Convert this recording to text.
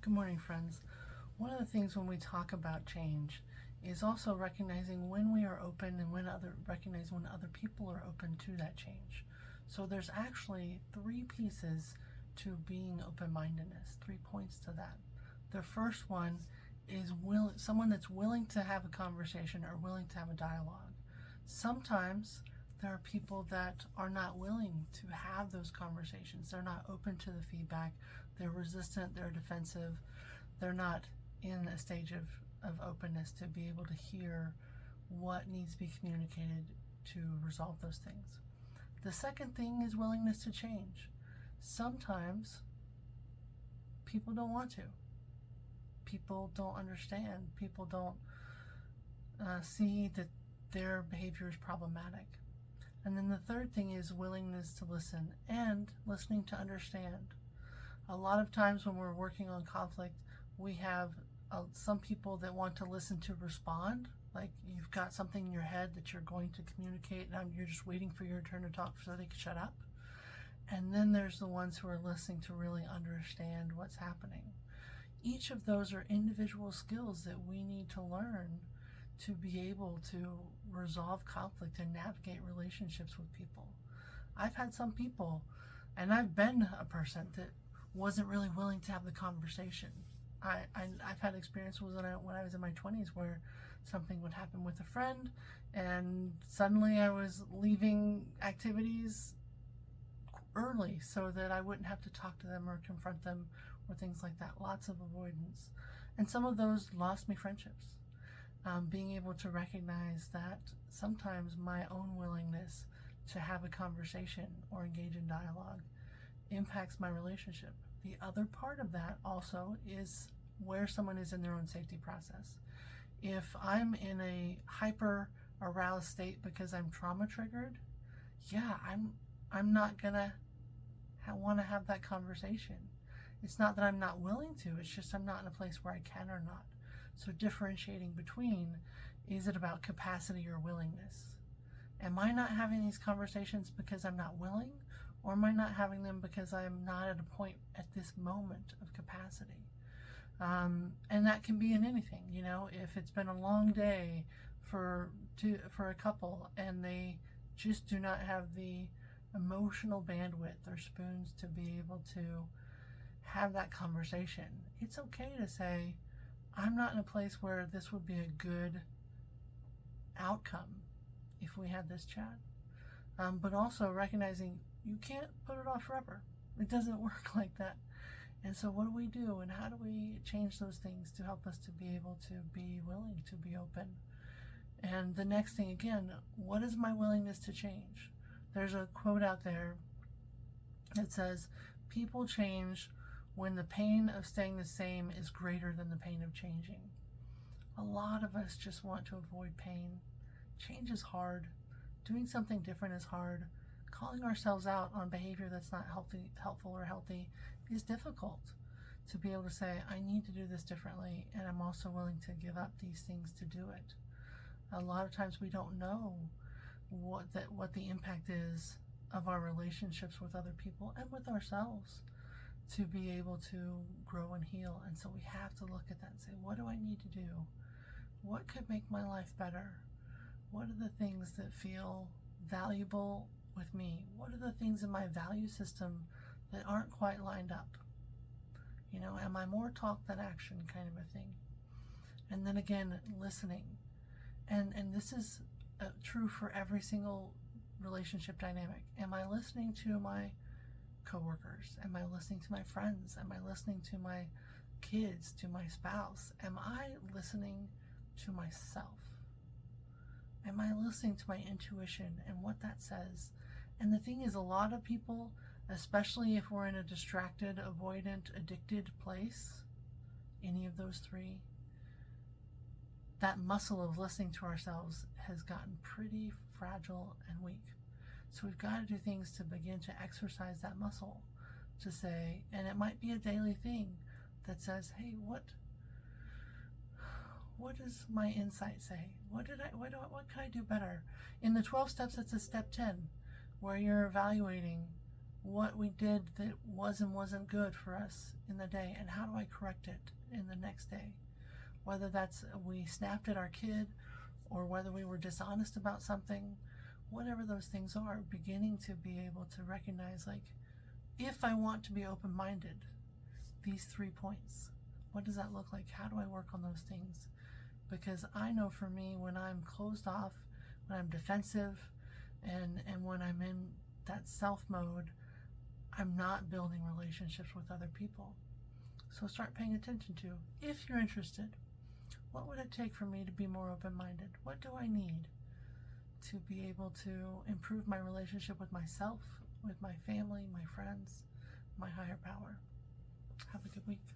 Good morning, friends. One of the things when we talk about change is also recognizing when we are open and recognize when other people are open to that change. So there's actually three pieces to being open-mindedness, 3 points to that. The first one is someone that's willing to have a conversation or willing to have a dialogue. Sometimes there are people that are not willing to have those conversations. They're not open to the feedback. They're resistant, they're defensive. They're not in a stage of openness to be able to hear what needs to be communicated to resolve those things. The second thing is willingness to change. Sometimes people don't want to. People don't understand. People don't see that their behavior is problematic. And then the third thing is willingness to listen and listening to understand. A lot of times when we're working on conflict, we have some people that want to listen to respond, like you've got something in your head that you're going to communicate and you're just waiting for your turn to talk so they can shut up. And then there's the ones who are listening to really understand what's happening. Each of those are individual skills that we need to learn to be able to resolve conflict and navigate relationships with people. I've had some people, and I've been a person that wasn't really willing to have the conversation. I've had experiences when I was in my 20s where something would happen with a friend and suddenly I was leaving activities early so that I wouldn't have to talk to them or confront them or things like that. Lots of avoidance. And some of those lost me friendships. Being able to recognize that sometimes my own willingness to have a conversation or engage in dialogue impacts my relationship. The other part of that also is where someone is in their own safety process. If I'm in a hyper aroused state because I'm trauma triggered, yeah, I'm not gonna want to have that conversation. It's not that I'm not willing to, it's just I'm not in a place where I can or not. So differentiating between, is it about capacity or willingness? Am I not having these conversations because I'm not willing, or am I not having them because I'm not at a point at this moment of capacity? And that can be in anything, you know, if it's been a long day for a couple and they just do not have the emotional bandwidth or spoons to be able to have that conversation. It's okay to say, I'm not in a place where this would be a good outcome if we had this chat. But also recognizing you can't put it off forever. It doesn't work like that. And so what do we do, and how do we change those things to help us to be able to be willing to be open? And the next thing, again, what is my willingness to change? There's a quote out there that says, people change when the pain of staying the same is greater than the pain of changing. A lot of us just want to avoid pain. Change is hard. Doing something different is hard. Calling ourselves out on behavior that's not helpful or healthy is difficult. To be able to say, I need to do this differently, and I'm also willing to give up these things to do it. A lot of times we don't know what the impact is of our relationships with other people and with ourselves to be able to grow and heal. And so we have to look at that and say, what do I need to do? What could make my life better? What are the things that feel valuable with me? What are the things in my value system that aren't quite lined up? You know, am I more talk than action kind of a thing? And then again, listening. And this is true for every single relationship dynamic. Am I listening to my coworkers? Am I listening to my friends? Am I listening to my kids, to my spouse? Am I listening to myself? Am I listening to my intuition and what that says? And the thing is, a lot of people, especially if we're in a distracted, avoidant, addicted place, any of those three, that muscle of listening to ourselves has gotten pretty fragile and weak. So we've got to do things to begin to exercise that muscle, to say, and it might be a daily thing that says, hey, what does my insight say? What can I do better? In the 12 steps, it's a step 10, where you're evaluating what we did that was and wasn't good for us in the day, and how do I correct it in the next day? Whether that's we snapped at our kid, or whether we were dishonest about something, whatever those things are, beginning to be able to recognize, like, if I want to be open-minded, these 3 points, what does that look like? How do I work on those things? Because I know for me, when I'm closed off, when I'm defensive, and when I'm in that self mode, I'm not building relationships with other people. So start paying attention to, if you're interested, what would it take for me to be more open-minded? What do I need to be able to improve my relationship with myself, with my family, my friends, my higher power? Have a good week.